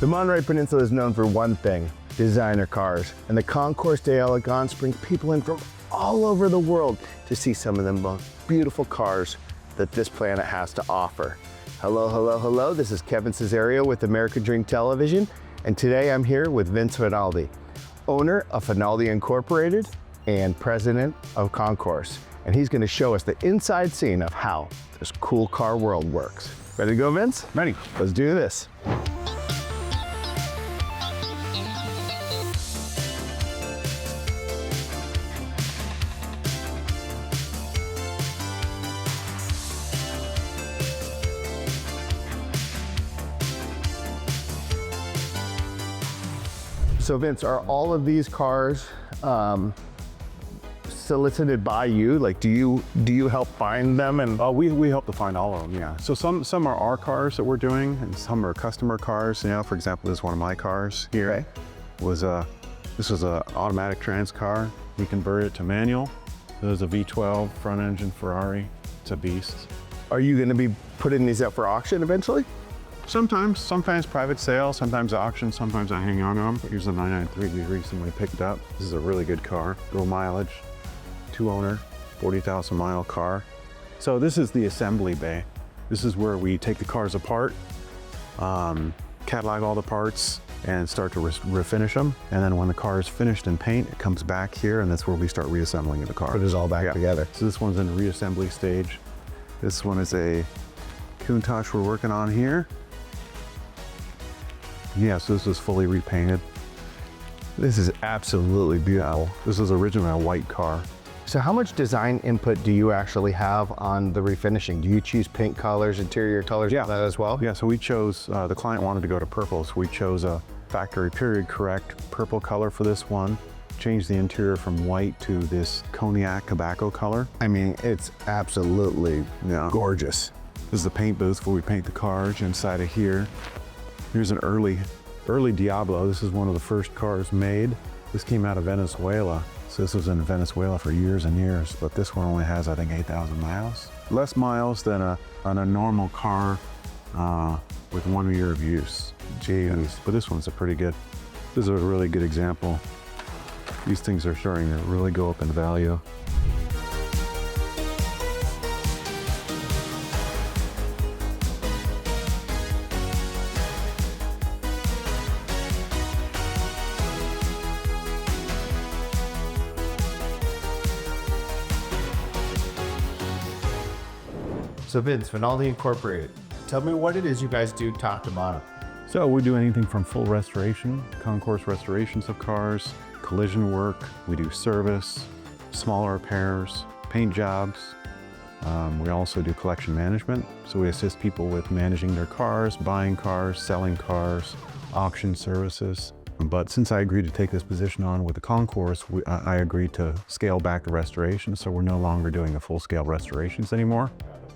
Monterey Peninsula is known for one thing, designer cars. And the Concours d'Elegance brings people in from all over the world to see some of the most beautiful cars that this planet has to offer. Hello, hello, hello. This is Kevin Cesario with American Dream Television. And today I'm here with Vince Finaldi, owner of Finaldi Inc. and president of Concours. And he's going to show us the inside scene of how this cool car world works. Ready to go, Vince? Ready. Let's do this. So Vince, are all of these cars solicited by you? Like, do you help find them? And we help to find all of them, yeah. So some are our cars that we're doing, and some are customer cars. You know, for example, this is one of my cars here. Okay. This was a automatic trans car. We converted it to manual. This is a V12 front engine Ferrari. It's a beast. Are you going to be putting these up for auction eventually? Sometimes private sale, sometimes auction, sometimes I hang on to them. Here's a 993 we recently picked up. This is a really good car, low mileage, 2-owner, 40,000 mile car. So this is the assembly bay. This is where we take the cars apart, catalog all the parts, and start to refinish them. And then when the car is finished in paint, it comes back here, and that's where we start reassembling the car. Put it all back together. So this one's in the reassembly stage. This one is a Countach we're working on here. Yeah, so this is fully repainted. This is absolutely beautiful. This is originally a white car. So how much design input do you actually have on the refinishing? Do you choose paint colors, interior colors, Yeah. for that as well? Yeah, so we chose, the client wanted to go to purple, so we chose a factory period correct purple color for this one. Changed the interior from white to this cognac tobacco color. I mean, it's absolutely gorgeous. This is the paint booth where we paint the cars inside of here. Here's an early Diablo. This is one of the first cars made. This came out of Venezuela. So this was in Venezuela for years and years, but this one only has, I think, 8,000 miles. Less miles than on a normal car with 1 year of use. Jeez. But this one's this is a really good example. These things are starting to really go up in value. So Vince, Finaldi Incorporated, tell me what it is you guys do top to bottom. So we do anything from full restoration, concours restorations of cars, collision work, we do service, smaller repairs, paint jobs. We also do collection management. So we assist people with managing their cars, buying cars, selling cars, auction services. But since I agreed to take this position on with the Concours, I agreed to scale back the restoration. So we're no longer doing the full-scale restorations anymore.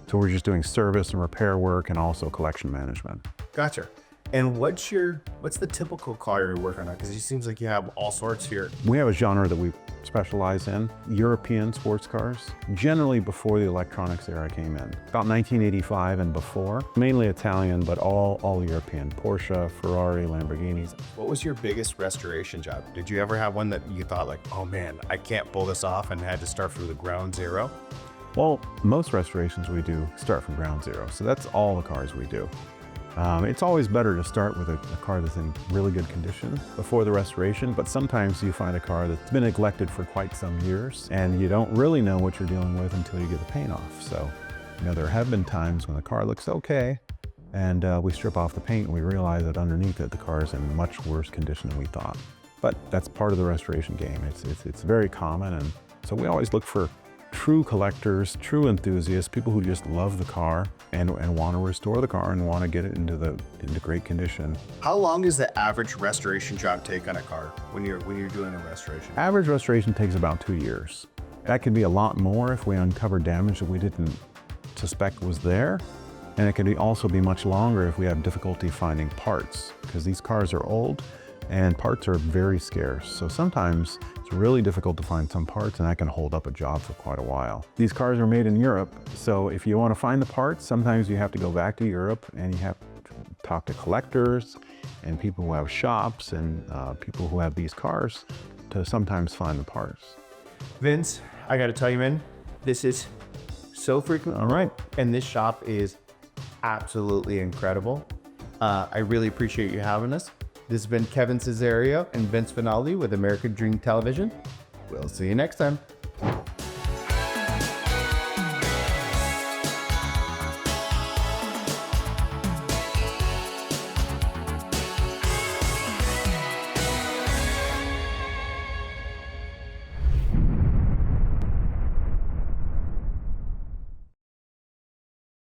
So we're just doing service and repair work and also collection management. Gotcha. And what's the typical car you're working on? Because it seems like you have all sorts here. We have a genre that we specialize in, European sports cars, generally before the electronics era came in. About 1985 and before, mainly Italian, but all European, Porsche, Ferrari, Lamborghinis. What was your biggest restoration job? Did you ever have one that you thought like, oh man, I can't pull this off and had to start from the ground zero? Well, most restorations we do start from ground zero, so that's all the cars we do. It's always better to start with a car that's in really good condition before the restoration, but sometimes you find a car that's been neglected for quite some years and you don't really know what you're dealing with until you get the paint off. So, there have been times when the car looks okay and we strip off the paint and we realize that underneath it, the car is in much worse condition than we thought. But that's part of the restoration game. It's very common, and so we always look for true collectors, true enthusiasts, people who just love the car and want to restore the car and want to get it into great condition. How long does the average restoration job take on a car when you're doing a restoration? Average restoration takes about 2 years. That could be a lot more if we uncover damage that we didn't suspect was there. And it can also be much longer if we have difficulty finding parts, because these cars are old and parts are very scarce. So sometimes it's really difficult to find some parts, and that can hold up a job for quite a while. These cars are made in Europe, so if you want to find the parts, sometimes you have to go back to Europe and you have to talk to collectors and people who have shops and people who have these cars to sometimes find the parts. Vince, I gotta tell you, man, this is so freaking All right. and this shop is absolutely incredible. I really appreciate you having us. This has been Kevin Cesario and Vince Finaldi with American Dream Television. We'll see you next time.